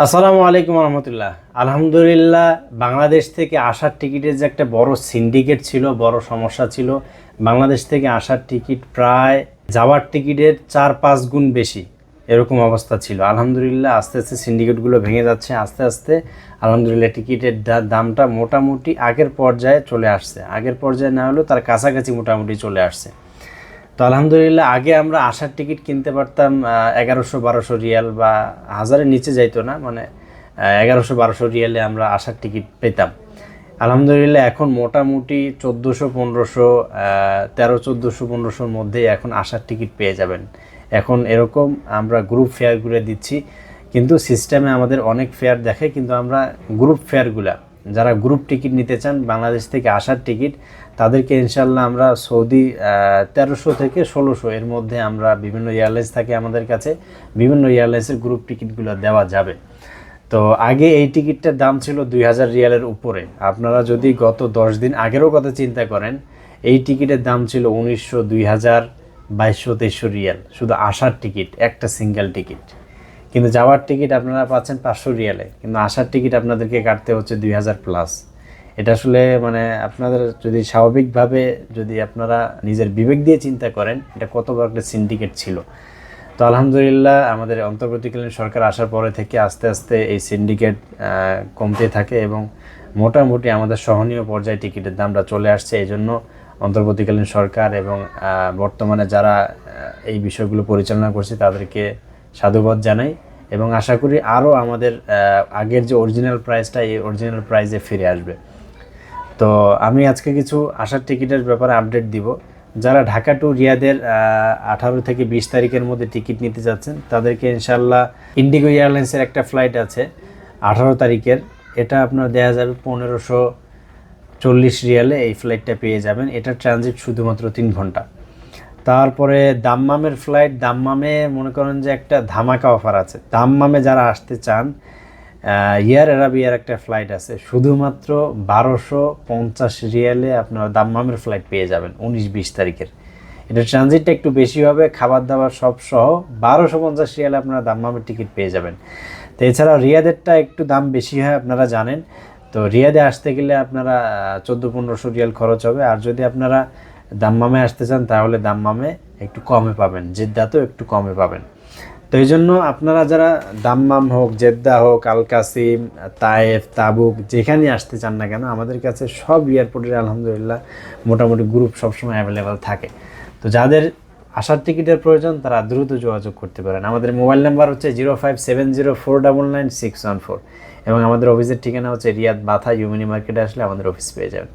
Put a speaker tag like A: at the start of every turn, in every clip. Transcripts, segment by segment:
A: আসসালামু আলাইকুম রহমতুল্লাহ। আলহামদুলিল্লাহ, বাংলাদেশ থেকে আসার টিকিটের যে একটা বড় সিন্ডিকেট ছিল, বড় সমস্যা ছিল। বাংলাদেশ থেকে আসার টিকিট প্রায় যাওয়ার টিকিটের 4-5 গুণ বেশি, এরকম অবস্থা ছিল। আলহামদুলিল্লাহ, আস্তে আস্তে সিন্ডিকেটগুলো ভেঙে যাচ্ছে, আস্তে আস্তে আলহামদুলিল্লাহ টিকিটের দামটা মোটামুটি আগের পর্যায়ে চলে আসছে। আগের পর্যায়ে না হলেও তার কাছাকাছি মোটামুটি চলে আসছে। তো আলহামদুলিল্লাহ, আগে আমরা আসার টিকিট কিনতে পারতাম 1100-1200 রিয়াল, বা হাজারের নিচে যাইতো না, মানে 1100-1200 রিয়ালে আমরা আসার টিকিট পেতাম। আলহামদুলিল্লাহ, এখন মোটামুটি 1400-1500, 1300-1400-1500-র মধ্যেই এখন আসার টিকিট পেয়ে যাবেন। এখন এরকম আমরা গ্রুপ ফেয়ারগুলো দিচ্ছি, কিন্তু সিস্টেমে আমাদের অনেক ফেয়ার দেখে, কিন্তু আমরা গ্রুপ ফেয়ারগুলা, যারা গ্রুপ টিকিট নিতে চান বাংলাদেশ থেকে আসার টিকিট, তাদেরকে ইনশাল্লাহ আমরা সৌদি 1300 থেকে 1600 এর মধ্যে আমরা বিভিন্ন এয়ারলাইন্স থাকে আমাদের কাছে, বিভিন্ন এয়ারলাইন্সের গ্রুপ টিকিটগুলো দেওয়া যাবে। তো আগে এই টিকিটটার দাম ছিল 2000 রিয়ালের উপরে। আপনারা যদি গত 10 দিন আগেরও কথা চিন্তা করেন, এই টিকিটের দাম ছিল 1900, 2000, 2200, 2300 রিয়াল, শুধু আসার টিকিট, একটা সিঙ্গেল টিকিট। কিন্তু যাওয়ার টিকিট আপনারা পাচ্ছেন 500 রিয়ালে, কিন্তু আসার টিকিট আপনাদেরকে কাটতে হচ্ছে 2000 প্লাস। এটা আসলে মানে আপনাদের যদি স্বাভাবিকভাবে যদি আপনারা নিজের বিবেক দিয়ে চিন্তা করেন, এটা কত বড় একটা সিন্ডিকেট ছিল। তো আলহামদুলিল্লাহ, আমাদের অন্তর্বর্তীকালীন সরকার আসার পরে থেকে আস্তে আস্তে এই সিন্ডিকেট কমতে থাকে এবং মোটামুটি আমাদের সহনীয় পর্যায়ে টিকিটের দামটা চলে আসছে। এই জন্য অন্তর্বর্তীকালীন সরকার এবং বর্তমানে যারা এই বিষয়গুলো পরিচালনা করছে তাদেরকে সাধুবাদ জানাই, এবং আশা করি আরও আমাদের আগের যে অরিজিনাল প্রাইসটা, এই অরিজিনাল প্রাইসে ফিরে আসবে। তো আমি আজকে কিছু আসার টিকিটের ব্যাপারে আপডেট দিব। যারা ঢাকা টু রিয়াদের 18 থেকে 20 তারিখের মধ্যে টিকিট নিতে যাচ্ছেন, তাদেরকে ইনশাল্লাহ ইন্ডিগো এয়ারলাইন্সের একটা ফ্লাইট আছে 18 তারিখের, এটা আপনার দেওয়া যাবে 1540 রিয়ালে। এই ফ্লাইটটা পেয়ে যাবেন। এটার ট্রানজিট শুধুমাত্র 3 ঘন্টা। তারপরে দাম্মামের ফ্লাইট, দাম্মামে মনে করেন যে একটা ধামাকা অফার আছে। দাম্মামে যারা আসতে চান, এয়ার আরাবিয়ার একটা ফ্লাইট আছে, শুধুমাত্র 1250 রিয়ালে আপনারা দাম্মামের ফ্লাইট পেয়ে যাবেন 19-20 তারিখের। এটা ট্রানজিটটা একটু বেশি হবে, খাবার দাবার সব সহ 1250 রিয়ালে আপনারা দাম্মামের টিকিট পেয়ে যাবেন। তো এছাড়াও রিয়াদেরটা একটু দাম বেশি হয়, আপনারা জানেন। তো রিয়াদে আসতে গেলে আপনারা 1400-1500 রিয়াল খরচ হবে। আর যদি আপনারা দাম্মামে আসতে চান, তাহলে দাম্মামে একটু কমে পাবেন, জেদ্দাতেও একটু কমে পাবেন। তো এই জন্য আপনারা যারা দাম্মাম হোক, জেদ্দা হোক, আল কাসিম, তায়েফ, তাবুক, যেখানে আসতে চান না কেন, আমাদের কাছে সব এয়ারপোর্টের আলহামদুলিল্লাহ মোটামুটি গ্রুপ সবসময় অ্যাভেলেবেল থাকে। তো যাদের আসার টিকিটের প্রয়োজন, তারা দ্রুত যোগাযোগ করতে পারেন। আমাদের মোবাইল নাম্বার হচ্ছে 0570499614, এবং আমাদের অফিসের ঠিকানা হচ্ছে রিয়াদ বাথা ইউমিনি মার্কেটে। আসলে আমাদের অফিস পেয়ে যাবেন।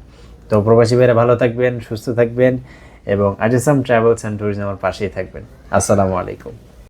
A: তো প্রবাসী ভাইরা ভালো থাকবেন, সুস্থ থাকবেন, এবং আজিসাম ট্রাভেলস অ্যান্ড ট্যুরিজমের পাশেই থাকবেন। আসসালামু আলাইকুম।